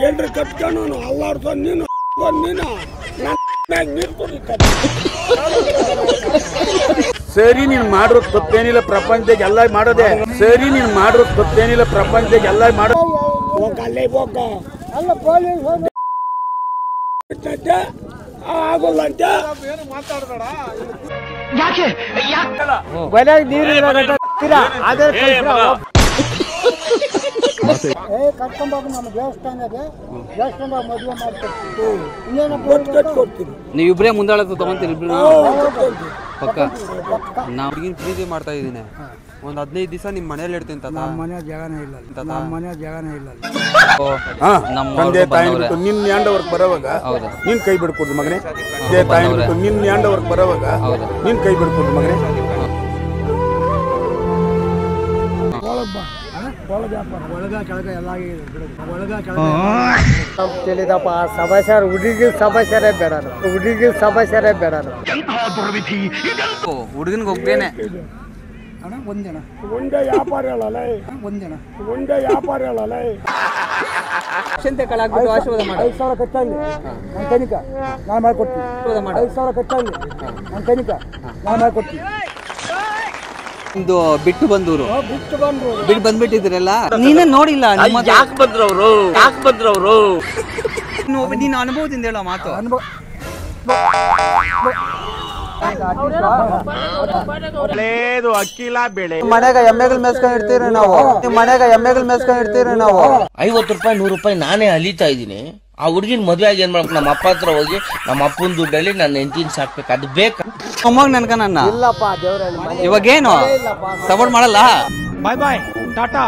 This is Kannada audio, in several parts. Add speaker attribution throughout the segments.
Speaker 1: ಏನ್ರಿ ಕಟ್ಕೊಂಡು ಅಲ್ಲಾಡ್ಸೋ ನೀನು ಸರಿ ನೀನ್ ಮಾಡಿರೋ ತಪ್ಪೇನಿಲ್ಲ ಪ್ರಪಂಚದಾಗ ಎಲ್ಲ ಮಾಡೋದೆ ಸರಿ ನೀನ್ ಮಾಡಿರೋ ತಪ್ಪೇನಿಲ್ಲ ಪ್ರಪಂಚದಾಗ ಎಲ್ಲ ಮಾಡೋ ಅಲ್ಲೇ ಹೋಗ ಅಲ್ಲ ಪೊಲೀಸ್ ಆಗೋಲ್ಲ ಅಂತ ಮಾತಾಡ್ಬೇಡ ಯಾಕೆ ಕರ್ಕೊಂಡೋಗಿ ನಮ್ಮ ದೇವಸ್ಥಾನಕ್ಕೆ ದೇವಸ್ಥಾನದಾಗ ಮದುವೆ ಮಾಡ್ಕೊಡ್ತೀವಿ.
Speaker 2: ನೀವಿಬ್ರೇ ಮುಂದಾಳತ್ತು ತಗೊಂತೀರಿ ಪಕ್ಕ. ನಾವು ಪ್ರೀತಿ ಮಾಡ್ತಾ ಇದ್ದೀನಿ. ಒಂದ್ 15 ದಿವಸ ನಿಮ್ ಮನೇಲಿ ಇಡ್ತೀನಿ ತಾತ.
Speaker 1: ನಮ್ಮ ಮನೆ ಜಾಗನೇ ಇಲ್ಲ, ನಮ್ಮ ಮನೆ ಜಾಗನೇ ಇಲ್ಲ. ನಿನ್ ಯಾಂಡವರ್ಕ್ ಬರೋವಾಗ ನೀನ್ ಕೈ ಬಿಡ್ಕೊಡ್ದು ಮಗನೇ. ನಿನ್ ಯಾಂಡವರ್ಕ್ ಬರೋವಾಗ ನೀನ್ ಕೈ ಬಿಡ್ಕೊಡ್ದು ಮಗನೇ.
Speaker 3: ತಿಳಿದಪ್ಪ ಸಭಾಚಾರ ಹುಡುಗಿ ಸಭಾಚಾರೇ ಬೇಡ, ಹುಡುಗಿ ಸಭಾಚಾರೇ ಬೇಡ.
Speaker 2: ಹುಡುಗನ್ಗೆ ಹೋಗ್ತೇನೆ
Speaker 1: ಒಂದಿನ ಒಂದೇ ವ್ಯಾಪಾರ ಹೇಳಲ್ಲ, ಒಂದಿನ ಒಂದೇ ವ್ಯಾಪಾರ ಹೇಳಲ್ಲ.
Speaker 2: ಆಶೀರ್ವಾದ ಮಾಡಿ.
Speaker 1: 5,000 ಖರ್ಚಾಗಲಿ ನಾನು ಕನಿಕ ನಾನು ಮಾಡ್ಕೊಡ್ತೀನಿ. 5,000 ಖರ್ಚಾಗಲಿ ನಾನು ಕನಿಕ ನಾನು ಮಾಡ್ಕೊಡ್ತೀನಿ.
Speaker 2: ಇದು ಬಿಟ್ಟು ಬಂದೂರು ಬಿಟ್ಟು ಬಂದ್ಬಿಟ್ಟಿದ್ರಲ್ಲ, ನೀನೇ ನೋಡಿಲ್ಲ. ಯಾಕೆ ಬಂದ್ರವ್ರು ನೀನು ಅನುಭವದಿಂದ ಹೇಳೋ ಮಾತು.
Speaker 1: ಅಕ್ಕಿಲ ಬೆಳೆ
Speaker 3: ಮನೆಗ ಎಮ್ಮೆಗಳು ಮೇಸ್ಕೊಂಡಿರ್ತೀರಿ ನಾವು, ಮನೆಗ ಎಮ್ಮೆಗಳು ಮೇಸ್ಕೊಂಡಿರ್ತೀರಿ ನಾವು.
Speaker 4: 50 ರೂಪಾಯಿ 100 ರೂಪಾಯಿ ನಾನೇ ಅಲಿತಾ ಇದ್ದೀನಿ. ಆ ಹುಡುಗಿನ ಮದುವೆ ಆಗಿ ಏನ್ ಮಾಡ್ಬೇಕು, ನಮ್ಮ ಅಪ್ಪ ಹತ್ರ ಹೋಗಿ ನಮ್ಮ ಅಪ್ಪನ ದುಡ್ಡಲ್ಲಿ ನನ್ನ ಹೆಂಡತಿನ ಸಾಕ್ಬೇಕು. ಅದು ಬೇಕು
Speaker 2: ಅಮ್ಮಾಗ ನನ್ಕ ನನ್ನ
Speaker 3: ಇಲ್ಲಪ್ಪ ದೇವ್ರಲ್ಲಿ
Speaker 2: ಇವಾಗೇನು ಸಪೋರ್ಟ್ ಮಾಡಲ್ಲ.
Speaker 1: ಬಾಯ್ ಬಾಯ್ ಟಾಟಾ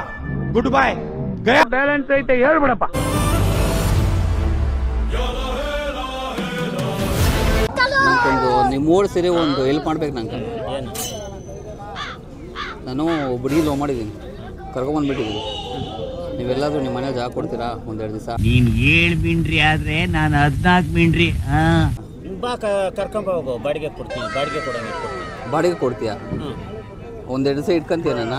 Speaker 1: ಗುಡ್ ಬಾಯ್. ಬ್ಯಾಲೆನ್ಸ್ ಐತೆ ಹೇಳ್ಬಿಡಪ್ಪ.
Speaker 2: ನಂಗೊಂದು ನಿಮ್ಮೋಡು ಸೇರಿ ಒಂದು ಹೆಲ್ಪ್ ಮಾಡ್ಬೇಕು ನಂಗೆ. ನಾನು ಹುಡುಗಿ ಲವ್ ಮಾಡಿದ್ದೀನಿ, ಕರ್ಕೊಂಬಂದ್ಬಿಟ್ಟಿದ್ದೀನಿ. ನೀವೆಲ್ಲಾದ್ರೂ ನಿಮ್ಮ ಮನೆ ಜಾಗ ಕೊಡ್ತೀರಾ ಒಂದೆರಡು ದಿವಸ?
Speaker 4: ನೀನ್ 7 ಮಿಂಡ್ರಿ ಆದ್ರೆ ನಾನು 14 ಮಿಂಡ್ರಿ.
Speaker 5: ಕರ್ಕೊಂಡ್ ಹೋಗು, ಬಾಡಿಗೆ ಕೊಡ್ತೀನಿ. ಬಾಡಿಗೆ ಕೊಡಂಗೆ
Speaker 2: ಬಾಡಿಗೆ ಕೊಡ್ತೀಯಾ? ಒಂದೆರಡು ದಿವಸ ಇಟ್ಕೊಂತೀಯ ನಮ್ಮನ್ನ?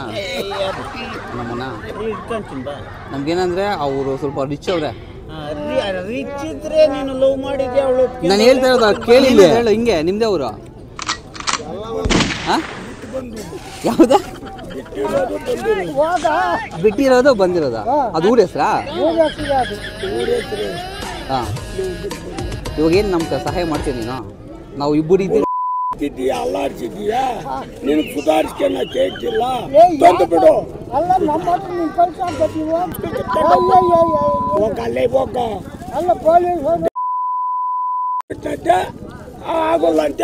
Speaker 5: ಇಟ್ಕೊಂತೀನಿ ಬಾ.
Speaker 2: ನಮ್ಗೇನಂದ್ರೆ ಅವರು ಸ್ವಲ್ಪ ರಿಚ್ ಅವ್ರೆ.
Speaker 5: ರಿಚ್ ಇದ್ರೆ ನೀನು ಲವ್ ಮಾಡಿದ್ಯಾ ಅವಳು?
Speaker 2: ನಾನು ಹೇಳ್ತಾ ಇರೋದು ಕೇಳಿ ಹೇಳು. ಹಿಂಗೆ ನಿಮ್ದೇ ಅವರು? ಯಾವ್ದ ಬಿಟ್ಟಿರೋದು ಬಂದಿರೋದ? ಅದು ಊರ ಹೆಸ್ರಾ? ಹಾ. ಇವಾಗ ಏನು ನಮ್ಗೆ ಸಹಾಯ ಮಾಡ್ತೀನಿ ನೀನು? ನಾವು ಇಬ್ಬರು ಇದ್ದೀವಿ.
Speaker 1: ಅಲ್ಲಾಡ್ಸಿದ್ಯಾ ನೀನು ಸುಧಾರಿಸ್ಕೊಂಡ ಕೇಳ್ತಿಲ್ಲ ತಂದು ಬಿಡು.
Speaker 3: ಅಲ್ಲ ನಮ್ಮ ಹತ್ರ ನೀನು
Speaker 1: ಅಲ್ಲೇ ಹೋಗ
Speaker 3: ಅಲ್ಲ ಪೊಲೀಸ್
Speaker 1: ಆಗೋಲ್ಲ ಅಂತ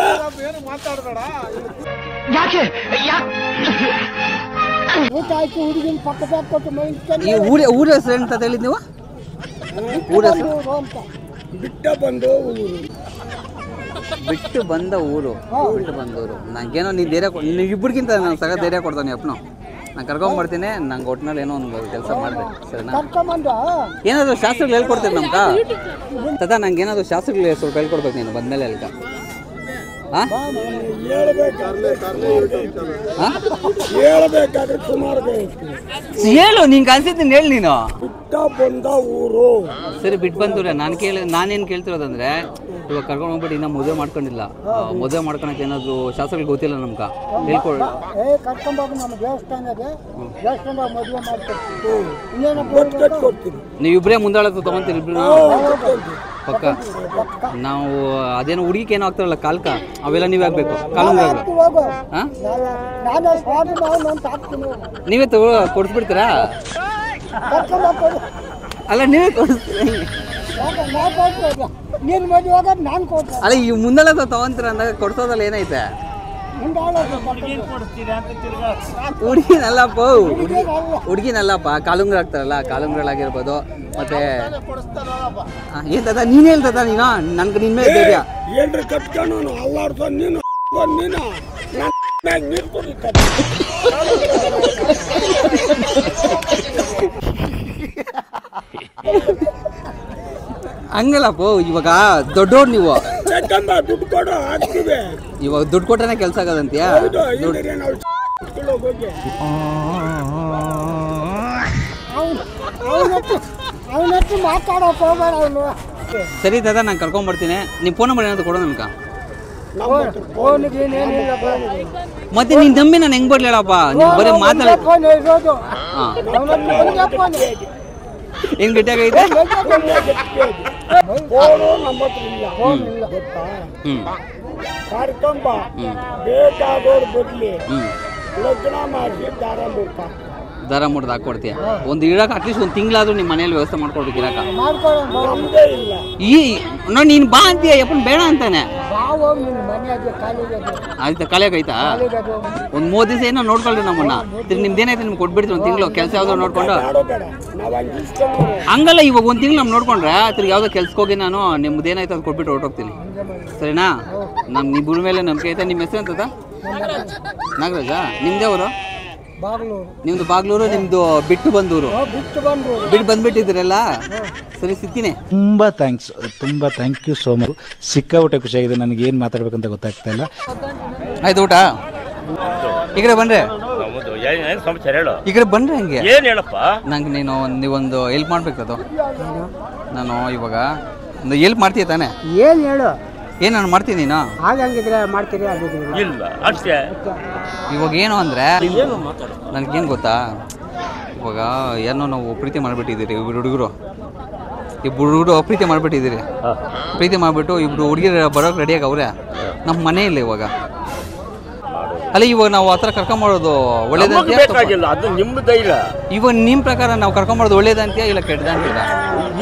Speaker 5: ಮಾತಾಡ್ಬೇಡ.
Speaker 3: ಊಟ ಆಯ್ತು, ಹುಡುಗಿನ ಪಕ್ಕ ಕೊಟ್ಟು
Speaker 2: ಈ ಊರ ಹೆಸರು ಅಂತ ಹೇಳಿದ್ ನೀವು? ಊರ ಹೆಸರು
Speaker 1: ಬಿಟ್ಟ ಬಂದು
Speaker 2: ಬಿಟ್ಟು ಬಂದ ಊರು. ಬಿಟ್ಟು ಬಂದೂರು. ನಂಗೇನೋ ನೀನು ಧೈರ್ಯ ನೀವು ಇಬ್ಬರಿಗಿಂತ ನಾನು ಸಗ ಧೈರ್ಯ ಕೊಡ್ತಾನೆ ಅಪ್ಪನು. ನಾನು ಕರ್ಕೊಂಡ್ಬರ್ತೀನಿ. ನಂಗೆ ಒಟ್ಟಿನಲ್ಲಿ ಏನೋ ಒಂದು ಕೆಲಸ ಮಾಡಿದೆ ಸರಿನಾ? ಏನಾದರೂ ಶಾಸ್ತ್ರಗಳು ಹೇಳ್ಕೊಡ್ತೀನಿ ನಮ್ಗೆ ತದಾ. ನಂಗೆ ಏನಾದರೂ ಶಾಸ್ತ್ರಗಳು ಸ್ವಲ್ಪ ಹೇಳ್ಕೊಡ್ಬೇಕು ನೀನು ಬಂದಮೇಲೆ ಅಲ್ಕ. ಹಾಂ
Speaker 1: ಹೇಳ್ಬೇಕಾದ್ರೆ ಸುಮಾರು
Speaker 2: ಹೇಳು, ನಿಂಗೆ ಅನ್ಸಿದ್ದೀನಿ ಹೇಳಿ ನೀನು.
Speaker 1: ಬಿಟ್ಟ ಬಂದ ಊರು.
Speaker 2: ಸರಿ ಬಿಟ್ಟು ಬಂದೂರೆ. ನಾನೇನು ಕೇಳ್ತಿರೋದಂದ್ರೆ, ಇವಾಗ ಕರ್ಕೊಂಡು ಹೋಗ್ಬಿಟ್ಟು ಇನ್ನೂ ಮದುವೆ ಮಾಡ್ಕೊಂಡಿಲ್ಲ. ಮದುವೆ ಮಾಡ್ಕೊಳಕ್ಕೆ ಏನಾದರೂ ಶಾಸ್ತ್ರಗಳು ಗೊತ್ತಿಲ್ಲ ನಮ್ಗೆ, ಹೇಳ್ಕೊಡ.
Speaker 3: ಕರ್ಕೊಂಡೋಗಿ ನಮ್ಮ ದೇವಸ್ಥಾನಕ್ಕೆ ದೇವಸ್ಥಾನದಾಗ ಮದುವೆ
Speaker 1: ಮಾಡ್ಕೊಡ್ತೀನಿ.
Speaker 2: ನೀವಿಬ್ಬರೇ ಮುಂದಾಳತ್ತು ತಗೊಂತೀರಿ ಇಬ್ರು ಪಕ್ಕ. ನಾವು ಅದೇನೋ ಹುಡುಗಿಗೆ ಏನೋ ಆಗ್ತಾರಲ್ಲ ಕಾಲ್ಕ, ಅವೆಲ್ಲ ನೀವೇ ಆಗ್ಬೇಕು. ಕಾಲುಂಗ್ರಗಳು ಹಾಂ ನೀವೇ ಕೊಡಿಸ್ಬಿಡ್ತೀರಾ? ಅಲ್ಲ ನೀವೇ ಕೊಡಿಸ್ತೀರಿ.
Speaker 3: ನೀನು ಮದುವೆ ಆಗೋದು ನಾನು ಕೊಡ್ತೀನಿ.
Speaker 2: ಅಲ್ಲ ಈ ಮುಂದಾಳ ತಗೊಂತೀರ ಅಂದಾಗ ಕೊಡ್ಸೋದ್ರಲ್ಲಿ ಏನೈತೆ? ಹುಡುಗಿನಲ್ಲಪ್ಪ, ಹುಡುಗಿನಲ್ಲಪ್ಪ. ಕಾಲುಂಗ್ರ ಆಗ್ತಾರಲ್ಲ, ಕಾಲುಂಗ್ರಗಳಾಗಿರ್ಬೋದು. ಮತ್ತೆ ಏನ್ ತದ ನೀನ್ ಹೇಳ್ತದ ನೀನು? ನನ್ಗೆ ನಿನ್ ಮೇಲೆ ಧೈರ್ಯ.
Speaker 1: ಏನ್ರಿ ಕಟ್ಕೊಂಡು ಅಲ್ಲಾಡ್ಸೋ ನೀನು
Speaker 2: ಹಂಗಲ್ಲಪ್ಪ. ಇವಾಗ ದೊಡ್ಡೋರು ನೀವು,
Speaker 1: ದುಡ್ಡು ಕೊಡು ಹಾಕ್ತೀವಿ.
Speaker 2: ಇವಾಗ ದುಡ್ಡು ಕೊಟ್ಟನೆ ಕೆಲಸ ಆಗೋದಂತೀಯ?
Speaker 3: ಅವನಷ್ಟು ಮಾತಾಡೋಕೆ ಹೋಗ್ಬೇಡ ಅವನು.
Speaker 2: ಸರಿ ದಾದಾ ನಾನು ಕರ್ಕೊಂಬರ್ತೀನಿ. ನಿಮ್ಮ ಫೋನ್ ನಂಬರ್ ಏನಾದ್ರು ಕೊಡೋ ನನಗೆ.
Speaker 3: ಫೋನಿಗೆ ಏನೇನಿಲ್ಲ ಫೋನಿಗೆ.
Speaker 2: ಮತ್ತೆ ನೀನು ನಂಬಿ ನಾನು ಹೆಂಗೆ ಬರ್ಲಿ ಹೇಳಪ್ಪ, ನೀವು ಬರೀ ಮಾತಾಡ.
Speaker 3: ಫೋನ್ ಇರೋದು
Speaker 2: ಹಾಂ
Speaker 3: ಅವನದ್ದು ಒಂದೇ ಫೋನ್.
Speaker 2: ಏನು ಗಟ್ಟಿಯಾಗೈತೆ?
Speaker 1: ಫೋನು ನಮ್ಮ ಹತ್ರ ಇಲ್ಲ.
Speaker 3: ಫೋನ್ ಇಲ್ಲ.
Speaker 2: ಹ್ಞೂ
Speaker 1: ಕರ್ಕೊಂಬ ಬೇಕಾದವ್ರು ಬರ್ಲಿ,
Speaker 2: ಹ್ಞೂ
Speaker 1: ಲಗ್ನ ಮಾಡಿಸಿ ದಾರ ಮುಟ್ಟ.
Speaker 2: ದರ ಮುಡ್ದು ಹಾಕ್ಕೊಡ್ತೀಯ. ಒಂದು ಇಡಕ್ಕೆ ಅಟ್ಲೀಸ್ಟ್ ಒಂದು ತಿಂಗಳಾದ್ರೂ ನಿಮ್ಮ ಮನೇಲಿ ವ್ಯವಸ್ಥೆ ಮಾಡ್ಕೊಡ್ಬೇಕು ಇರಕ.
Speaker 1: ನಮ್ದೇ ಇಲ್ಲ.
Speaker 2: ಈ ನೋಡಿ ನೀನು ಬಾ ಅಂತೀಯ, ಯಪ್ಪನ್ ಬೇಡ ಅಂತಾನೆ.
Speaker 3: ಬಾವು ನಿನ್ನ ಮನೆಯಾಗೆ ಕಾಲಿಗೆ
Speaker 2: ಆಯ್ತಾ ಕಳೆಯಾಗೈತಾ? ಒಂದು 3 ದಿವಸ ಏನೋ ನೋಡ್ಕೊಳ್ರಿ ನಮ್ಮನ್ನ. ನಿಮ್ದೇನಾಯ್ತು ನಿಮ್ಗೆ ಕೊಟ್ಬಿಡ್ತೀವಿ ಒಂದು ತಿಂಗಳು ಕೆಲಸ ಯಾವ್ದೋ ನೋಡ್ಕೊಂಡು.
Speaker 1: ಬೇಡ ನಾವು ಹಂಗೆ ಇಸ್ಕೊಂಡು
Speaker 2: ಹಂಗಲ್ಲ, ಇವಾಗ ಒಂದು ತಿಂಗಳು ನಮ್ಗೆ ನೋಡ್ಕೊಂಡ್ರೆ ತಿರ್ಗಿ ಯಾವುದೋ ಕೆಲ್ಸಕ್ಕೆ ಹೋಗಿ ನಾನು ನಿಮ್ದು ಏನಾಯ್ತು ಅದು ಕೊಟ್ಬಿಟ್ಟು ಹೊರಟೋಗ್ತೀನಿ. ಸರಿನಾ? ನಮ್ಮ ಇಬ್ಬರ ಮೇಲೆ ನಂಬಿಕೆ ಐತೆ. ನಿಮ್ಮ ಹೆಸರು ಅಂತದ? ನಾಗರಾಜ. ನಿಮ್ದೇ ಅವರು?
Speaker 3: ಬಾಗ್ಲೂರು.
Speaker 2: ನಿಮ್ದು ಬಾಗ್ಲೂರು, ನಿಮ್ದು ಬಿಟ್ಟು ಬಂದೂರು.
Speaker 3: ಬಿಟ್ಟು ಬಂದ್ರು.
Speaker 2: ಬಿಟ್ಟು ಬಂದ್ಬಿಟ್ಟಿದ್ದೀರಲ್ಲ. ಸರಿ ಸಿಗ್ತೀನಿ.
Speaker 6: ತುಂಬ ಥ್ಯಾಂಕ್ ಯು ಸೋ ಮಚ್. ಸಿಕ್ಕಾಬಿಟ್ಟೆ ಖುಷಿಯಾಗಿದೆ. ನನಗೆ ಏನು ಮಾತಾಡ್ಬೇಕಂತ ಗೊತ್ತಾಗ್ತಾ ಇಲ್ಲ.
Speaker 2: ಆಯ್ತು ಊಟ? ಈ ಕಡೆ ಬನ್ರಿ,
Speaker 5: ಏನು ಸಮಾಚಾರ ಹೇಳು.
Speaker 2: ಈ ಕಡೆ ಬನ್ರಿ. ಹಂಗೆ
Speaker 5: ಏನು ಹೇಳಪ್ಪ.
Speaker 2: ನಂಗೆ ನೀವೊಂದು ಹೆಲ್ಪ್ ಮಾಡ್ಬೇಕದು. ನಾನು ಇವಾಗ ಒಂದು ಹೆಲ್ಪ್ ಮಾಡ್ತೀಯ ತಾನೆ?
Speaker 3: ಏನು ಹೇಳು.
Speaker 2: ಏನು ನಾನು ಮಾಡ್ತೀನಿ. ನೀನು
Speaker 3: ಹಾಗಂಗಿದ್ರೆ ಮಾಡ್ತೀರಿ, ಅದಿದ್ರೆ
Speaker 5: ಇಲ್ಲ ಅಷ್ಟೇ.
Speaker 2: ಇವಾಗ ಏನು ಅಂದರೆ
Speaker 5: ಏನು ಮಾತಾಡು.
Speaker 2: ನನಗೇನು ಗೊತ್ತಾ, ಇವಾಗ ಏನೋ ನಾವು ಪ್ರೀತಿ ಮಾಡಿಬಿಟ್ಟಿದ್ದೀರಿ. ಇಬ್ಬರು ಹುಡುಗರು ಪ್ರೀತಿ ಮಾಡಿಬಿಟ್ಟಿದ್ದೀರಿ. ಪ್ರೀತಿ ಮಾಡಿಬಿಟ್ಟು ಇಬ್ಬರು ಹುಡುಗಿರು ಬರೋಕೆ ರೆಡಿಯಾಗಿ ಅವ್ರೆ. ನಮ್ಮ ಮನೆ ಇಲ್ಲ ಇವಾಗ. ಅಲ್ಲ ಇವಾಗ ನಾವು ಆ ಥರ ಕರ್ಕೊಂಬರೋದು ಒಳ್ಳೇದಂತೀಯ?
Speaker 5: ಬೇಕಾಗಿಲ್ಲ, ಅದು ನಿಮ್ಮ ಧೈರ್ಯ.
Speaker 2: ಇವಾಗ ನಿಮ್ಮ ಪ್ರಕಾರ ನಾವು ಕರ್ಕೊಂಬರೋದು ಒಳ್ಳೇದಂತೀಯ ಇಲ್ಲ ಕೆಟ್ಟದಂತೀಯ?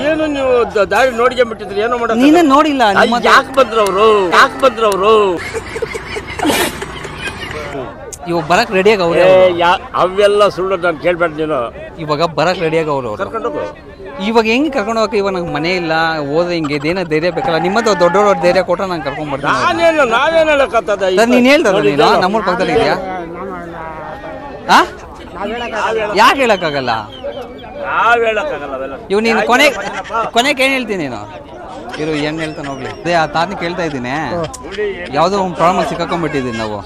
Speaker 5: ಏನು ನೀವು ದಾರಿ ನೋಡ್ಕೊಂಡ್ಬಿಟ್ಟಿದ್ರಿ, ಏನೋ ಮಾಡೋದು.
Speaker 2: ನೀನೇ ನೋಡಿಲ್ಲ.
Speaker 5: ಯಾಕೆ ಬಂದ್ರವ್ರು?
Speaker 2: ಇವಾಗ ಬರಕ್ ರೆಡಿಯಾಗಿ ಅವ್ರೆ.
Speaker 5: ಅವೆಲ್ಲ ಸುಳ್ಳು ನಾನು ಕೇಳ್ಬೇಡ ನೀನು.
Speaker 2: ಇವಾಗ ಬರಕ್ ರೆಡಿಯಾಗಿ ಅವ್ರು.
Speaker 5: ಕರ್ಕೊಂಡೋಗು.
Speaker 2: ಇವಾಗ ಹೆಂಗೆ ಕರ್ಕೊಂಡು ಹೋಗಕ್ಕೆ? ಇವಾಗ ನಂಗೆ ಮನೆ ಇಲ್ಲ, ಹೋದ್ರೆ ಹಿಂಗೆ ಇದೇನೋ ಧೈರ್ಯ ಬೇಕಲ್ಲ. ನಿಮ್ಮದು ದೊಡ್ಡವ್ರ ಧೈರ್ಯ ಕೊಟ್ಟ ನಾನು ಕರ್ಕೊಂಡ್ಬರ್ತೀನಿ.
Speaker 5: ನಾವೇನು ಹೇಳಕ್ಕತ್ತದ?
Speaker 2: ಸರ್ ನೀನು ಹೇಳ್ತದ ನೀನು ನಮ್ಮೂರ ಪಕ್ಕದಲ್ಲಿ ಇದೆಯಾ? ಹಾಂ ಯಾಕೆ ಹೇಳಕ್ಕಾಗಲ್ಲ?
Speaker 5: ನಾವ್ ಹೇಳಕ್ಕಾಗಲ್ಲ ಅವೆಲ್ಲ.
Speaker 2: ಇವ್ ನೀನು ಕೊನೆಗೆ ಏನು ಹೇಳ್ತೀನಿ ನೀನು? ಇರು ಏನು ಹೇಳ್ತಾನೆ ಹೋಗ್ಲಿ. ಅದೇ ಆ ತಾತನ ಕೇಳ್ತಾ ಇದ್ದೀನಿ. ಯಾವುದೋ ಒಂದು ಪ್ರಾಬ್ಲಮ್ ಸಿಕ್ಕಾಕೊಂಡ್ಬಿಟ್ಟಿದ್ದೀನಿ ನಾವು.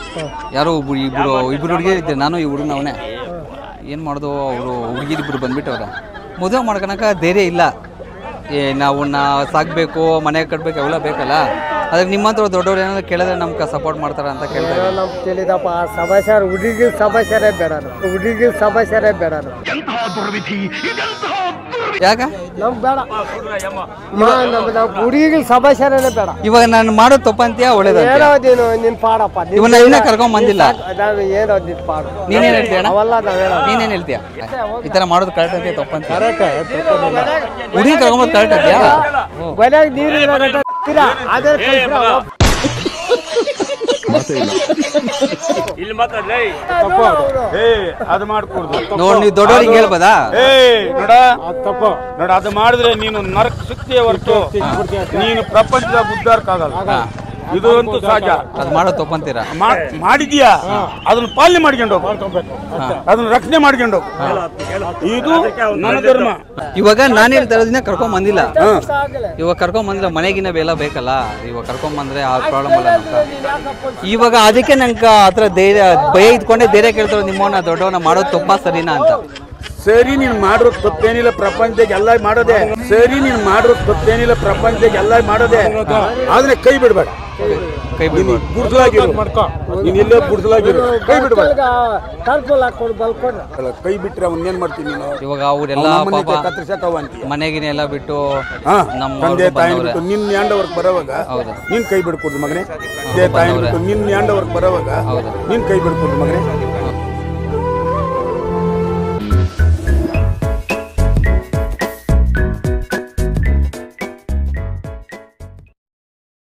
Speaker 2: ಯಾರೋ ಇಬ್ಬರು ಹುಡುಗಿರು ಇದ್ದೀರಿ, ನಾನು ಈ ಹುಡುಗನ ಅವನೇ. ಏನು ಮಾಡೋದು, ಅವರು ಹುಡುಗಿರಿಬ್ಬರು ಬಂದ್ಬಿಟ್ಟವ್ರೆ. ಮದುವೆ ಮಾಡ್ಕೊಳಕ ಧೈರ್ಯ ಇಲ್ಲ. ನಾವು ಸಾಕಬೇಕು, ಮನೆ ಕಟ್ಟಬೇಕು, ಅವೆಲ್ಲ ಬೇಕಲ್ಲ. ಅದಕ್ಕೆ ನಿಮ್ಮಂತ ದೊಡ್ಡವ್ರು ಏನಾದ್ರು ಕೇಳಿದ್ರೆ ನಮ್ಗೆ ಸಪೋರ್ಟ್ ಮಾಡ್ತಾರೆ ಅಂತ ಕೇಳ್ತಾರೆ.
Speaker 3: ನಮ್ಗೆ ತಿಳಿದಪ್ಪ. ಸಮಸ್ಯೆ ಹುಡುಗಿ ಸಮಸ್ಯೆನೇ ಬೇಡ, ಹುಡುಗಿ ಸಮಸ್ಯೆನೇ ಬೇಡ.
Speaker 2: ಯಾಕ
Speaker 3: ನಮ್ಗೆ ಬೇಡ, ಹುಡುಗಿ ಸಮಸ್ಯೆನೇ ಬೇಡ.
Speaker 2: ಇವಾಗ ನಾನು ಮಾಡೋದು ತಪ್ಪಂತೀಯ ಒಳ್ಳೇದ?
Speaker 3: ಏನೋ ನೀನು ನಿನ್ ಪಾಡಪ್ಪ.
Speaker 2: ಇವನ್ನ ಇನ್ನೂ ಕರ್ಕೊಂಡ್ ಬಂದಿಲ್ಲ.
Speaker 3: ಏನೋ ನಿನ್ ಪಾಡು.
Speaker 2: ನೀನೇನು ಹೇಳ್ತೀಯ?
Speaker 3: ಅವೆಲ್ಲ ನಾವೇಳ.
Speaker 2: ನೀನೇನು ಹೇಳ್ತೀಯ? ಈ ಥರ ಮಾಡೋದು ಕರೆಕ್ಟ್ ಅಂತೀಯ ತಪ್ಪಂತ? ಹುಡುಗಿ ಕರ್ಕೊಂಬೋದು ಕರೆಕ್ಟ್ ಅಂತೀಯಾ?
Speaker 3: ಮನ್ಯಾಗ ನೀರು ಅದೇ
Speaker 5: ಇಲ್ಲಿ ಮಾತಾಡ್ಲೇ.
Speaker 1: ಅದು ಮಾಡ್ಕೊಡ್ದು.
Speaker 2: ನೋಡಿ ನೀವು ದೊಡ್ಡವ್ರಿಗೆ ಹೇಳ್ಬೋದಾ?
Speaker 1: ನೋಡ ಅದು ಮಾಡಿದ್ರೆ ನೀನು ನರಕ ಸಿಕ್ತಿಯ ಹೊರತು ನೀನು ಪ್ರಪಂಚದ ಉದ್ಧಾರಕ್ಕಾಗಲ್ಲ. ಇದು ಅಂತೂ ಸಹಜ.
Speaker 2: ಅದು ಮಾಡೋದು ತಪ್ಪಂತೀರಾ?
Speaker 1: ಮಾಡಿದ್ಯಾ ಅದನ್ನ ಪಾಲನೆ ಮಾಡ್ಕೊಂಡು ಅದನ್ನ ರಕ್ಷಣೆ ಮಾಡ್ಕೊಂಡು ಇದು ನನ್ನ ಧರ್ಮ.
Speaker 2: ಇವಾಗ ನಾನು ಹೇಳ್ತಾ ಇರೋದನ್ನ ಕರ್ಕೊಂಡ್ ಬಂದಿಲ್ಲ. ಇವಾಗ ಕರ್ಕೊಂಡ್ ಬಂದ್ರೆ ಮನೆಗಿನ ಬೆಲ್ಲ ಬೇಕಲ್ಲ. ಇವಾಗ ಕರ್ಕೊಂಡ್ ಬಂದ್ರೆ ಆ ಪ್ರಾಬ್ಲಮ್ ಅಲ್ಲ ನಮ್ಗೆ. ಇವಾಗ ಅದಕ್ಕೆ ನಂಗೆ ಆತರ ಧೈರ್ಯ ಭಯ ಇದ್ಕೊಂಡೆ ಧೈರ್ಯ ಕೇಳ್ತಾರೆ. ನಿಮ್ಮನ್ನ ದೊಡ್ಡವನ್ನ ಮಾಡೋದು ತಪ್ಪ ಸರಿನಾ ಅಂತ.
Speaker 1: ಸರಿ ನೀನ್ ಮಾಡಿರೋದು ತಪ್ಪೇನಿಲ್ಲ, ಪ್ರಪಂಚದಾಗ ಎಲ್ಲ ಮಾಡೋದೆ. ಸರಿ ನೀನ್ ಮಾಡಿರೋದು ತಪ್ಪೇನಿಲ್ಲ, ಪ್ರಪಂಚದಾಗ ಎಲ್ಲ ಮಾಡೋದೆ. ಆದ್ರೆ ಕೈ ಬಿಡ್ಬೇಡ.
Speaker 2: ಕೈ ಬಿಡ್ಬೇಡ.
Speaker 1: ಬುಡ್ಸಲಾಗಿರು. ನೀನ್ ಎಲ್ಲೇ ಬುಡ್ಸಲಾಗಿರು. ಕೈ ಬಿಡ್ಬೇಡ. ಕೈ ಬಿಟ್ರೆ ಅವ್ನ ಏನ್ ಮಾಡ್ತೀನಿ ನೀನು?
Speaker 2: ಇವಾಗ ಅವರೆಲ್ಲ ಮನೆಗಿನ ಎಲ್ಲ ಬಿಟ್ಟು ನಮ್ಮ
Speaker 1: ತಂದೆ ತಾಯಿ ಬಿಟ್ಟು ನಿನ್ ಯಾಂಡವರ್ಗ್ ಬರೋವಾಗ ನೀನ್ ಕೈ ಬಿಡ್ಕೊಡ್ದು ಮಗನೇ. ತಂದೆ ತಾಯಿ ಬಿಟ್ಟು ನಿನ್ ಯಾಂಡವರ್ಗ್ ಬರೋವಾಗ ನೀನ್ ಕೈ ಬಿಡ್ಕೊಡ್ದು ಮಗನೇ.